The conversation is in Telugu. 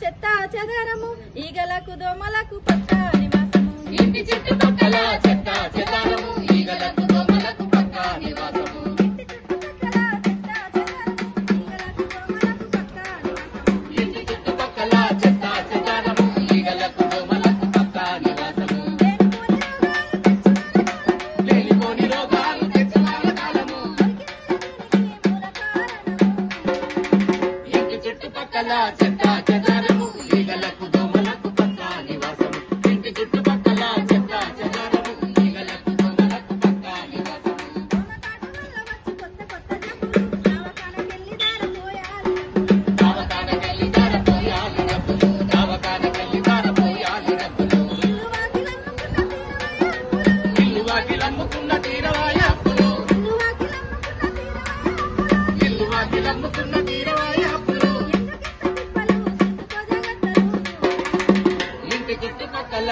చెత్త చెదారము ఈగలకు దోమలకు పక్క నివాసము ఇంటి చుట్టుపక్కల చెత్త చెదారము ఈగలకు దోమలకు పక్క నివాసము ఇంటి చుట్టుపక్కల చెత్త చెదారము ఈగలకు దోమలకు పక్క నివాసము లేనిపోని రోగాలు తెచ్చువాల కాలము ఇంటి చుట్టుపక్కల చెత్త చెదారము ఈగలకు దోమలకు పక్క నివాసము ఇంటి చుట్టుపక్కల చెత్త చెదారము ఈగలకు దోమలకు పక్క నివాసము దావకానకెళ్ళి దారపోయాలి డబ్బులు దావకానకెళ్ళి దారపోయాలి డబ్బులు ఇల్లు వాకిలమ్ముకున్న తీరవాయ అప్పులు ఇల్లు వాకిలమ్ముకున్న తీరవాయ అప్పులు ఇంటి చుట్టుపక్కల